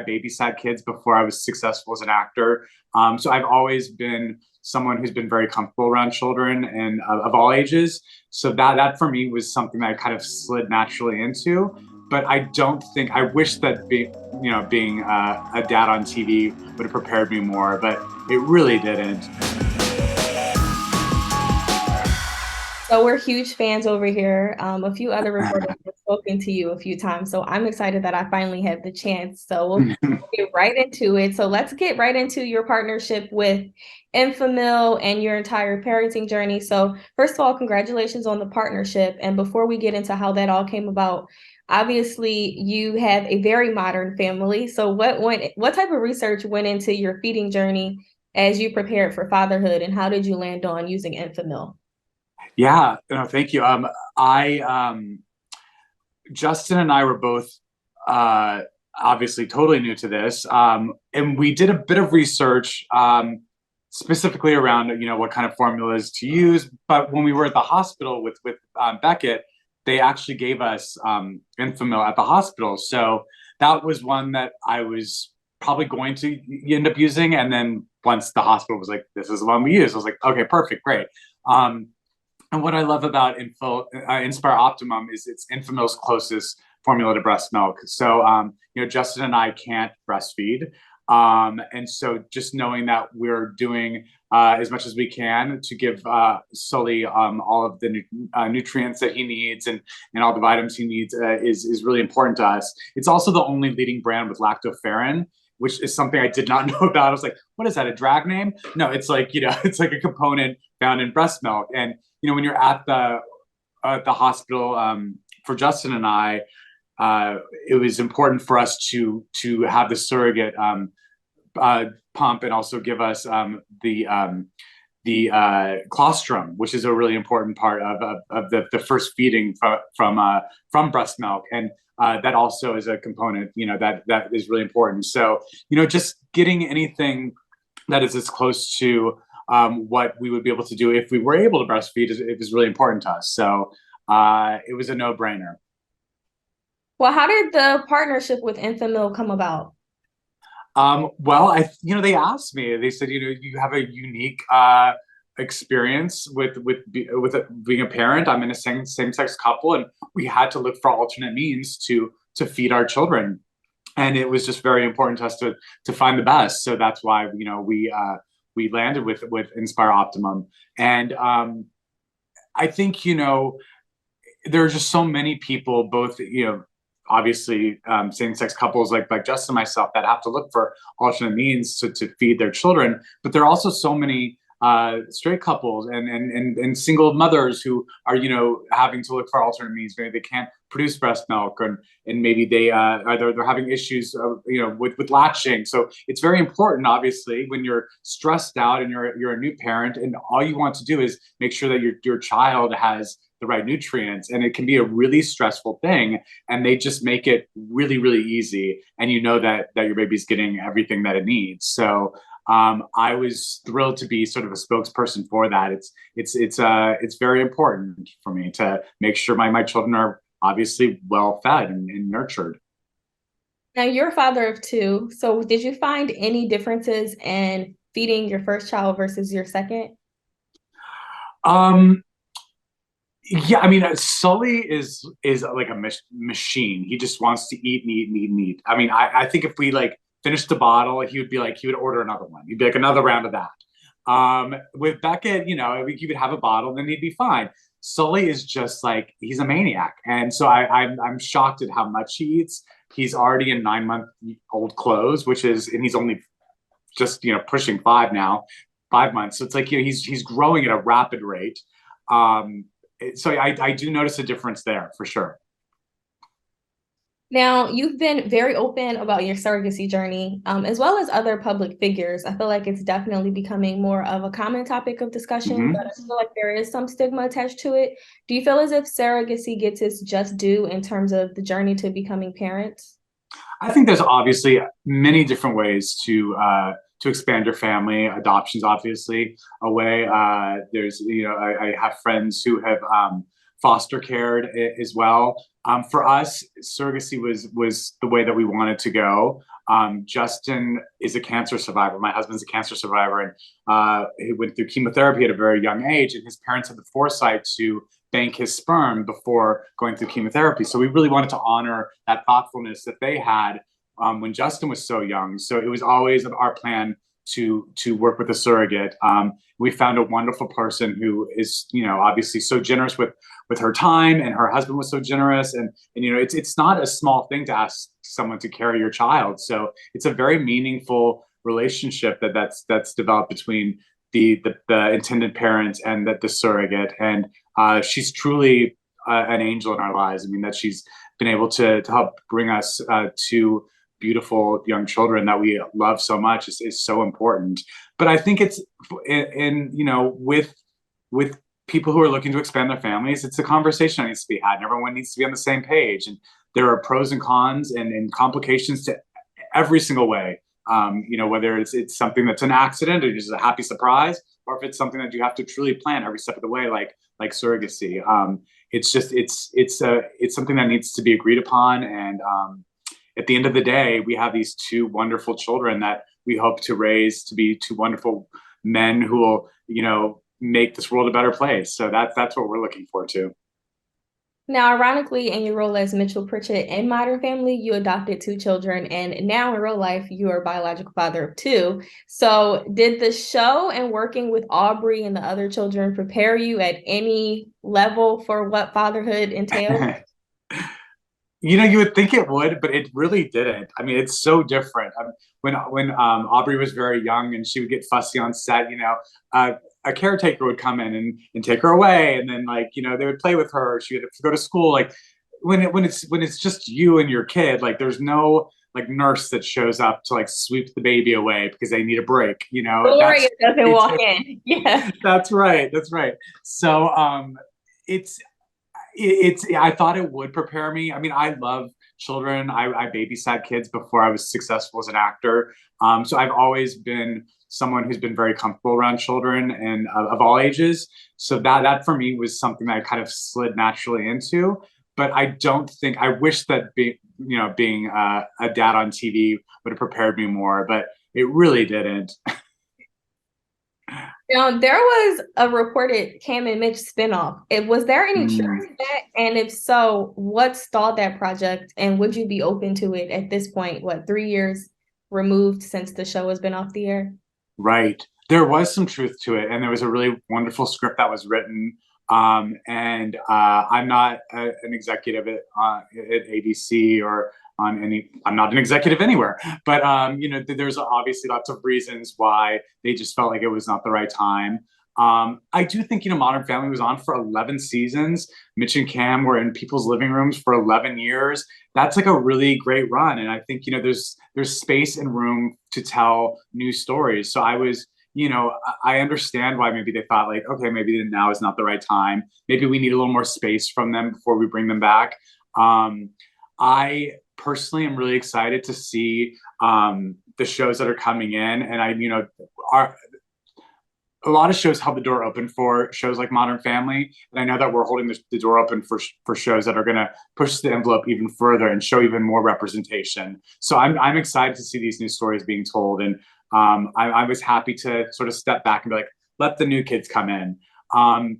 babysat kids before I was successful as an actor. So I've always been someone who's been very comfortable around children and of all ages. So that for me was something that I kind of slid naturally into. But I don't think, I wish that being a dad on TV would have prepared me more, but it really didn't. So we're huge fans over here. A few other reporters have spoken to you a few times, so I'm excited that I finally had the chance. So we'll get right into it. So let's get right into your partnership with Enfamil and your entire parenting journey. So first of all, congratulations on the partnership. And before we get into how that all came about, obviously you have a very modern family. So what type of research went into your feeding journey as you prepared for fatherhood, and how did you land on using Enfamil? Yeah, no, thank you. Justin and I were both obviously totally new to this, and we did a bit of research specifically around what kind of formulas to use. But when we were at the hospital with Beckett, they actually gave us Enfamil at the hospital, so that was one that I was probably going to end up using. And then once the hospital was like, "This is the one we use," I was like, "Okay, perfect, great." And what I love about Enspire Optimum is it's Enfamil's closest formula to breast milk. So, Justin and I can't breastfeed. And so just knowing that we're doing as much as we can to give Sully all of the nutrients that he needs and all the vitamins he needs is really important to us. It's also the only leading brand with lactoferrin, which is something I did not know about. I was like, what is that, a drag name? No, it's like, it's like a component found in breast milk. And, when you're at the hospital for Justin and I, it was important for us to have the surrogate pump and also give us the colostrum, which is a really important part of the first feeding from breast milk. And that also is a component, that is really important. So, just getting anything that is as close to what we would be able to do if we were able to breastfeed is really important to us. So it was a no-brainer. Well, how did the partnership with Enfamil come about? Well, they asked me. They said, you have a unique experience with being a parent. I'm in a same-sex couple, and we had to look for alternate means to feed our children, and it was just very important to us to find the best. So that's why we landed with Enspire Optimum. And I think there are just so many people, both obviously same-sex couples like Justin and myself, that have to look for alternate means to feed their children. But there are also so many straight couples and single mothers who are having to look for alternate means. Maybe they can't produce breast milk, and maybe they're having issues with latching. So it's very important, obviously, when you're stressed out and you're a new parent, and all you want to do is make sure that your child has the right nutrients. And it can be a really stressful thing, and they just make it really, really easy, and that your baby's getting everything that it needs. So I was thrilled to be sort of a spokesperson for that. It's very important for me to make sure my children are obviously well fed and nurtured. Now, you're a father of two, so did you find any differences in feeding your first child versus your second? Yeah, I mean, Sully is like a machine. He just wants to eat and eat and eat and eat. I mean, I think if we finished the bottle, he would order another one. He'd be like, another round of that. With Beckett, he would have a bottle, then he'd be fine. Sully is just he's a maniac. And so I'm shocked at how much he eats. He's already in 9-month-old clothes, and he's only just, pushing 5 now, 5 months. So it's he's growing at a rapid rate. So I do notice a difference there for sure. Now, you've been very open about your surrogacy journey, as well as other public figures. I feel like it's definitely becoming more of a common topic of discussion, but I feel like there is some stigma attached to it. Do you feel as if surrogacy gets its just due in terms of the journey to becoming parents? I think there's obviously many different ways to expand your family. Adoption's obviously a way. There's, I have friends who have foster cared as well. For us, surrogacy was the way that we wanted to go. Justin is a cancer survivor. My husband's a cancer survivor, and he went through chemotherapy at a very young age, and his parents had the foresight to bank his sperm before going through chemotherapy. So we really wanted to honor that thoughtfulness that they had when Justin was so young. So it was always our plan to work with a surrogate. We found a wonderful person who is, obviously so generous with her time, and her husband was so generous. And it's not a small thing to ask someone to carry your child. So it's a very meaningful relationship that's developed between the intended parent and the surrogate. And she's truly an angel in our lives. I mean, that she's been able to help bring us to beautiful young children that we love so much is so important. But I think it's with people who are looking to expand their families, it's a conversation that needs to be had, and everyone needs to be on the same page. And there are pros and cons and complications to every single way. Whether it's something that's an accident or just a happy surprise, or if it's something that you have to truly plan every step of the way, like surrogacy. It's something that needs to be agreed upon. And at the end of the day, we have these two wonderful children that we hope to raise to be two wonderful men who will, make this world a better place. So that's what we're looking for too. Now, ironically, in your role as Mitchell Pritchett in Modern Family, you adopted 2 children, and now in real life, you are a biological father of 2. So did the show and working with Aubrey and the other children prepare you at any level for what fatherhood entails? You would think it would, but it really didn't. I mean, it's so different. When Aubrey was very young and she would get fussy on set, a caretaker would come in and take her away, and then they would play with her. She would have to go to school. Like when it's just you and your kid, there's no nurse that shows up to sweep the baby away because they need a break. Gloria doesn't walk in. Yeah, that's right. So I thought it would prepare me. I mean, I love children. I babysat kids before I was successful as an actor. So I've always been someone who's been very comfortable around children and of all ages. So that for me was something that I kind of slid naturally into. But I wish that being a dad on TV would have prepared me more, but it really didn't. Now, there was a reported Cam and Mitch spinoff. Was there any truth to that? And if so, what stalled that project? And would you be open to it at this point, 3 years removed since the show has been off the air? Right. There was some truth to it. And there was a really wonderful script that was written. And I'm not an executive at ABC or I'm not an executive anywhere, but there's obviously lots of reasons why they just felt like it was not the right time. I do think, Modern Family was on for 11 seasons. Mitch and Cam were in people's living rooms for 11 years. That's a really great run. And I think, there's space and room to tell new stories. So I understand why maybe they thought okay, maybe now is not the right time. Maybe we need a little more space from them before we bring them back. I personally am really excited to see the shows that are coming in. And a lot of shows held the door open for shows like Modern Family. And I know that we're holding the door open for shows that are going to push the envelope even further and show even more representation. So I'm excited to see these new stories being told. And I was happy to sort of step back and be let the new kids come in.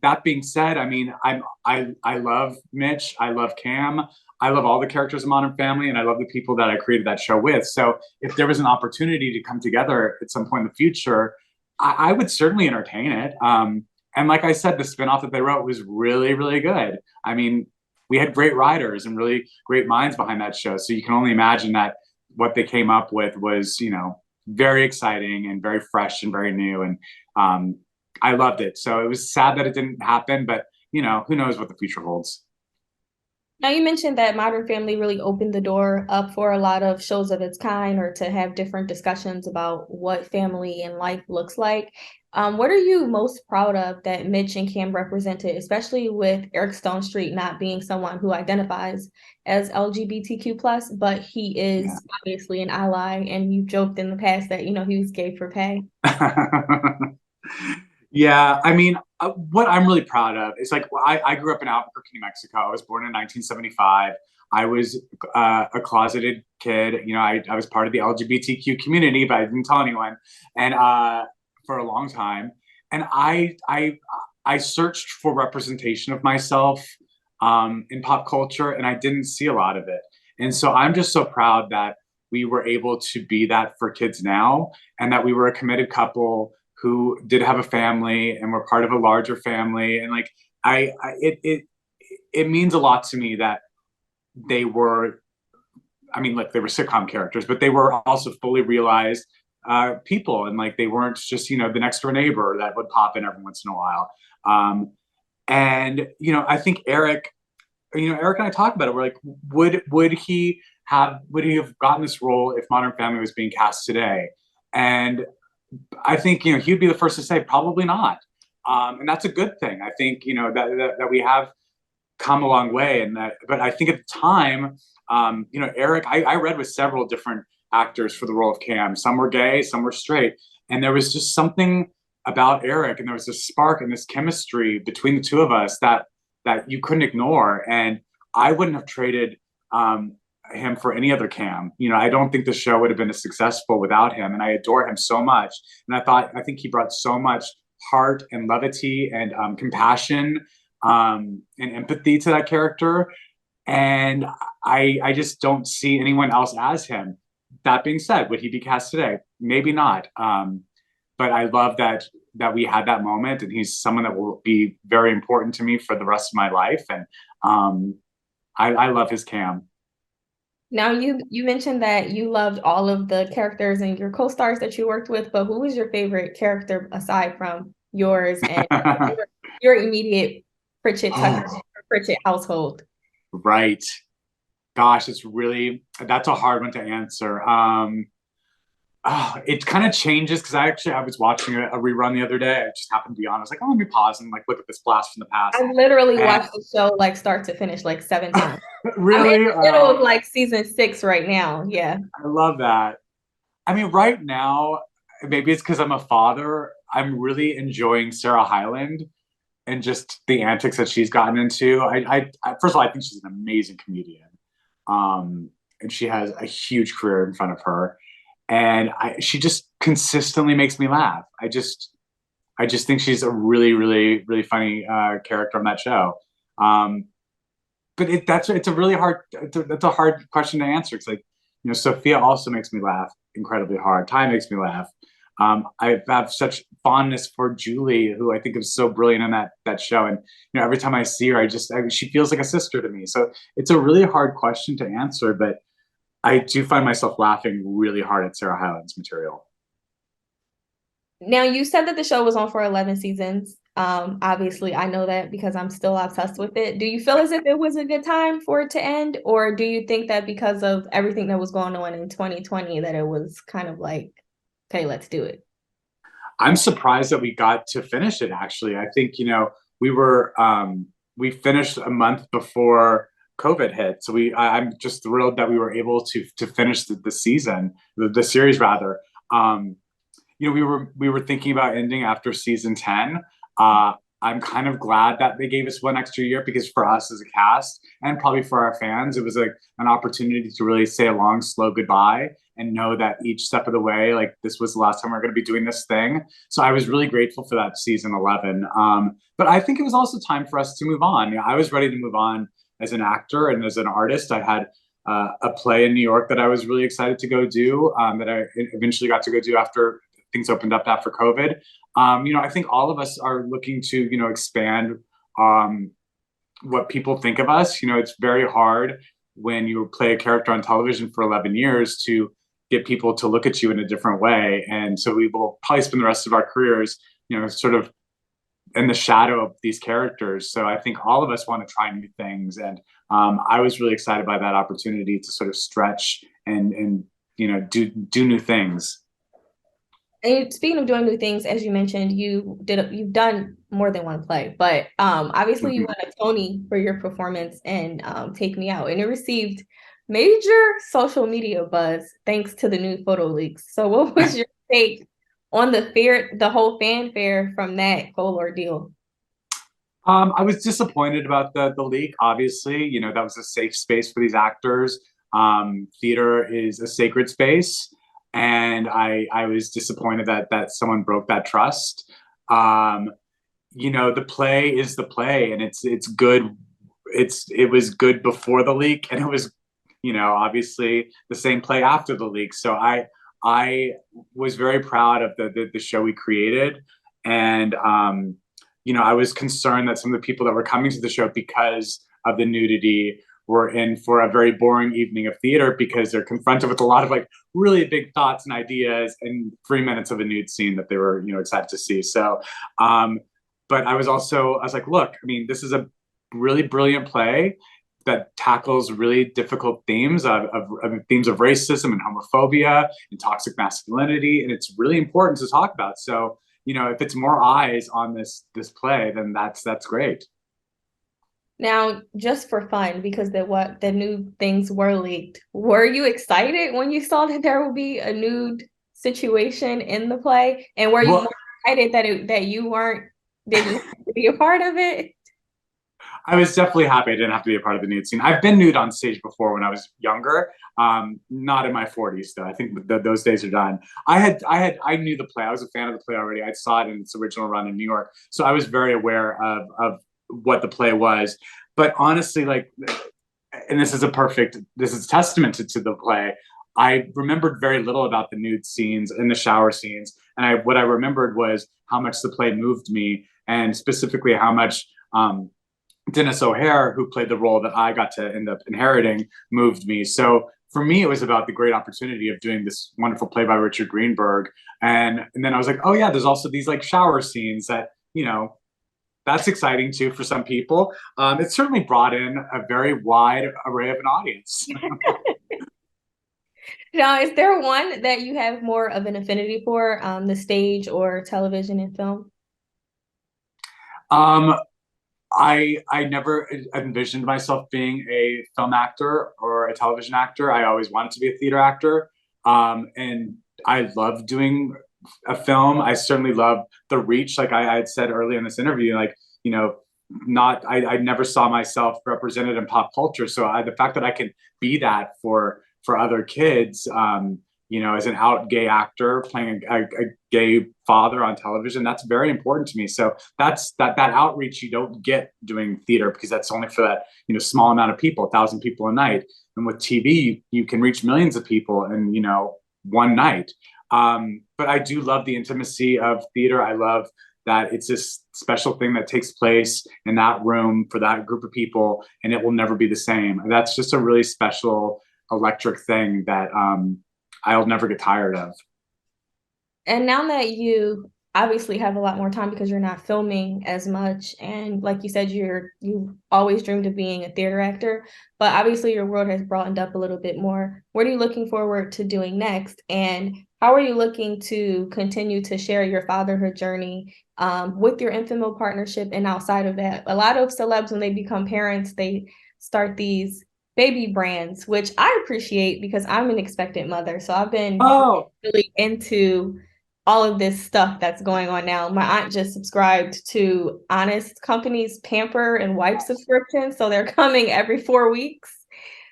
That being said, I mean, I love Mitch. I love Cam. I love all the characters of Modern Family, and I love the people that I created that show with. So if there was an opportunity to come together at some point in the future, I would certainly entertain it. And like I said, the spinoff that they wrote was really, really good. I mean, we had great writers and really great minds behind that show. So you can only imagine that what they came up with was, very exciting and very fresh and very new. And I loved it. So it was sad that it didn't happen, but who knows what the future holds. Now, you mentioned that Modern Family really opened the door up for a lot of shows of its kind, or to have different discussions about what family and life looks like. What are you most proud of that Mitch and Cam represented, especially with Eric Stone Street not being someone who identifies as LGBTQ+, but he is obviously an ally, and you've joked in the past that, he was gay for pay. Yeah, I mean, what I'm really proud of is like I grew up in Albuquerque, New Mexico. I was born in 1975. I was a closeted kid. You know, I was part of the LGBTQ community, but I didn't tell anyone, and for a long time. And I searched for representation of myself in pop culture, and I didn't see a lot of it. And so I'm just so proud that we were able to be that for kids now, and that we were a committed couple who did have a family and were part of a larger family. And like it means a lot to me that they were, I mean, like they were sitcom characters, but they were also fully realized people, and like they weren't just, you know, the next door neighbor that would pop in every once in a while. um, and you know, I think Eric, you know, Eric and I talked about it. We're like, would he have gotten this role if Modern Family was being cast today? And I think, you know, he'd be the first to say probably not. And that's a good thing. I think, you know, that we have come a long way, and that. But I think at the time, you know, Eric, I read with several different actors for the role of Cam. Some were gay, some were straight, and there was just something about Eric, and there was this spark and this chemistry between the two of us that you couldn't ignore. And I wouldn't have traded him for any other Cam. You know, I don't think the show would have been as successful without him. And I adore him so much. And I think he brought so much heart and levity and compassion and empathy to that character. And I just don't see anyone else as him. That being said, would he be cast today? Maybe not. But I love that we had that moment, and he's someone that will be very important to me for the rest of my life. And I love his Cam. Now you mentioned that you loved all of the characters and your co-stars that you worked with, but who was your favorite character aside from yours and your immediate Pritchett Tucker, Pritchett household? Right. Gosh, that's a hard one to answer. It kind of changes because I was watching a rerun the other day. I just happened to be on. I was like, oh, let me pause and like look at this blast from the past. I literally watched the show like start to finish like 7 times. Really? I'm in the middle of like season 6 right now. Yeah. I love that. I mean, right now, maybe it's because I'm a father. I'm really enjoying Sarah Hyland and just the antics that she's gotten into. First of all, I think she's an amazing comedian, and she has a huge career in front of her. And she just consistently makes me laugh. I just think she's a really, really, really funny character on that show. But it's a really that's a hard question to answer. It's like, you know, Sophia also makes me laugh incredibly hard. Ty makes me laugh. I have such fondness for Julie, who I think is so brilliant in that show. And you know, every time I see her, she feels like a sister to me. So it's a really hard question to answer, but I do find myself laughing really hard at Sarah Hyland's material. Now, you said that the show was on for 11 seasons. Obviously, I know that because I'm still obsessed with it. Do you feel as if it was a good time for it to end? Or do you think that because of everything that was going on in 2020, that it was kind of like, okay, let's do it? I'm surprised that we got to finish it, actually. I think, you know, we finished a month before COVID hit. So I'm just thrilled that we were able to finish the season, the series rather. You know, we were thinking about ending after season 10. I'm kind of glad that they gave us one extra year, because for us as a cast and probably for our fans, it was like an opportunity to really say a long, slow goodbye and know that each step of the way, like this was the last time we're going to be doing this thing. So I was really grateful for that season 11. But I think it was also time for us to move on. You know, I was ready to move on as an actor and as an artist. I had a play in New York that I was really excited to go do, that I eventually got to go do after things opened up after COVID. You know, I think all of us are looking to, you know, expand what people think of us. You know, it's very hard when you play a character on television for 11 years to get people to look at you in a different way. And so we will probably spend the rest of our careers, you know, sort of in the shadow of these characters. So I think all of us want to try new things. And I was really excited by that opportunity to sort of stretch and you know, do new things. And speaking of doing new things, as you mentioned, you've done more than one play, but obviously you won a Tony for your performance in Take Me Out, and it received major social media buzz thanks to the new photo leaks. So what was your take on the whole fanfare from that whole ordeal? I was disappointed about the leak. Obviously, you know, that was a safe space for these actors. Theater is a sacred space, and I was disappointed that someone broke that trust. Um, you know, the play is the play, and it's good. It was good before the leak, and it was, you know, obviously the same play after the leak. So I was very proud of the show we created, and you know, I was concerned that some of the people that were coming to the show because of the nudity were in for a very boring evening of theater because they're confronted with a lot of like really big thoughts and ideas and 3 minutes of a nude scene that they were, you know, excited to see. So, but I was like, look, I mean, this is a really brilliant play that tackles really difficult themes of themes of racism and homophobia and toxic masculinity, and it's really important to talk about. So, you know, if it's more eyes on this play, then that's great. Now, just for fun, because the nude things were leaked, were you excited when you saw that there would be a nude situation in the play? And were you Well, more excited that you didn't have to be a part of it? I was definitely happy I didn't have to be a part of the nude scene. I've been nude on stage before when I was younger, not in my 40s though. I think those days are done. I knew the play. I was a fan of the play already. I saw it in its original run in New York, so I was very aware of what the play was. But honestly, like, and this is a testament to the play. I remembered very little about the nude scenes and the shower scenes, and what I remembered was how much the play moved me, and specifically how much Dennis O'Hare, who played the role that I got to end up inheriting, moved me. So for me, it was about the great opportunity of doing this wonderful play by Richard Greenberg. And then I was like, oh yeah, there's also these like shower scenes that, you know, that's exciting too for some people. It certainly brought in a very wide array of an audience. Now, is there one that you have more of an affinity for, the stage or television and film? Um, I never envisioned myself being a film actor or a television actor. I always wanted to be a theater actor. And I love doing a film. I certainly love the reach. Like I had said earlier in this interview, like, you know, I never saw myself represented in pop culture. So the fact that I can be that for other kids, you know, as an out gay actor playing a gay father on television, that's very important to me. So that outreach you don't get doing theater because that's only for that, you know, small amount of people, 1,000 people a night. And with TV, you can reach millions of people in, you know, one night. But I do love the intimacy of theater. I love that it's this special thing that takes place in that room for that group of people, and it will never be the same. And that's just a really special, electric thing that I'll never get tired of. And now that you obviously have a lot more time because you're not filming as much, and like you said, you always dreamed of being a theater actor, but obviously your world has broadened up a little bit more. What are you looking forward to doing next? And how are you looking to continue to share your fatherhood journey with your Enfamil partnership and outside of that? A lot of celebs, when they become parents, they start these baby brands, which I appreciate because I'm an expectant mother. So I've been Oh, really into all of this stuff that's going on now. My aunt just subscribed to Honest Company's pamper and wipe subscription, so they're coming every 4 weeks.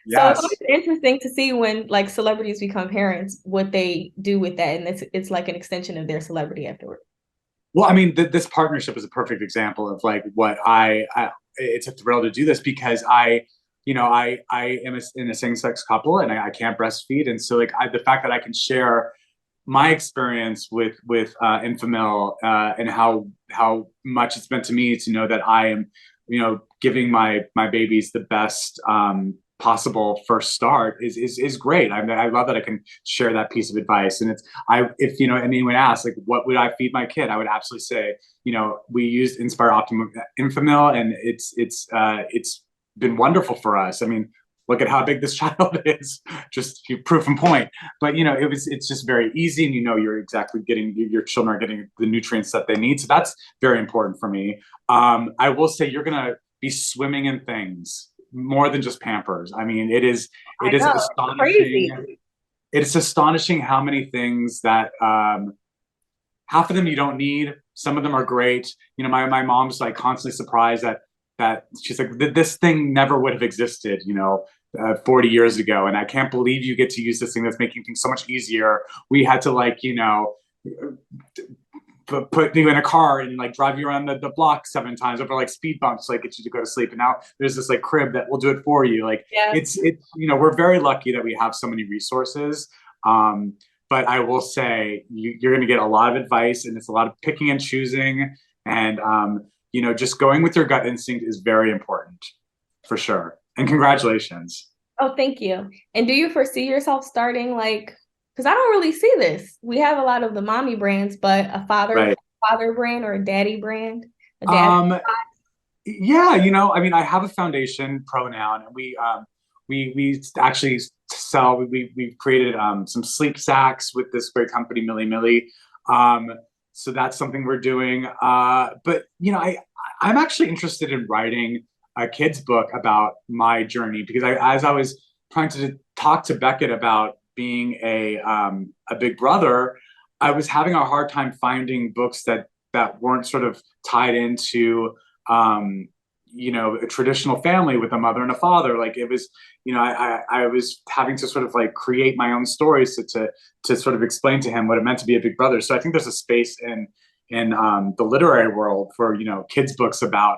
So it's always yes. interesting to see when like celebrities become parents, what they do with that, and it's like an extension of their celebrity afterward. Well, I mean, this partnership is a perfect example of like what it's a thrill to do this because you know, I am in a same-sex couple and I can't breastfeed, and so like the fact that I can share my experience with Enfamil and how much it's meant to me to know that I am, you know, giving my babies the best possible first start is great. I mean, I love that I can share that piece of advice. And if you know anyone asks like what would I feed my kid, I would absolutely say, you know, we used Enspire Optimum Enfamil, and it's been wonderful for us. I mean, look at how big this child is, just proof and point. But you know, it's just very easy, and you know, you're exactly getting your children are getting the nutrients that they need. So that's very important for me. I will say you're gonna be swimming in things more than just Pampers. I mean, I it is know, astonishing. crazy. It's astonishing how many things that half of them you don't need. Some of them are great. You know, my mom's like constantly surprised that she's like, this thing never would have existed, 40 years ago. And I can't believe you get to use this thing that's making things so much easier. We had to like, put you in a car and like drive you around the block 7 times over like speed bumps, like get you to go to sleep. And now there's this like crib that will do it for you. Like it's we're very lucky that we have so many resources. But I will say you're going to get a lot of advice, and it's a lot of picking and choosing, and just going with your gut instinct is very important, for sure. And congratulations. Oh, thank you. And do you foresee yourself starting like, because I don't really see this. We have a lot of the mommy brands, but a father brand or a daddy brand, a dad. Yeah, I mean, I have a foundation pronoun, and we actually sell. We've created some sleep sacks with this great company, Millie. So that's something we're doing. But I'm actually interested in writing a kid's book about my journey, because as I was trying to talk to Beckett about being a big brother, I was having a hard time finding books that weren't sort of tied into a traditional family with a mother and a father. Like it was, I was having to sort of like create my own stories to sort of explain to him what it meant to be a big brother. So I think there's a space in the literary world for kids books about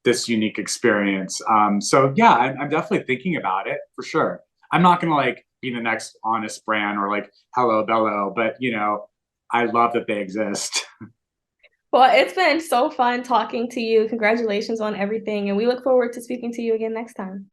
this unique experience. So yeah, I'm definitely thinking about it for sure. I'm not gonna like be the next Honest brand or like Hello Bello, but I love that they exist. Well, it's been so fun talking to you. Congratulations on everything, and we look forward to speaking to you again next time.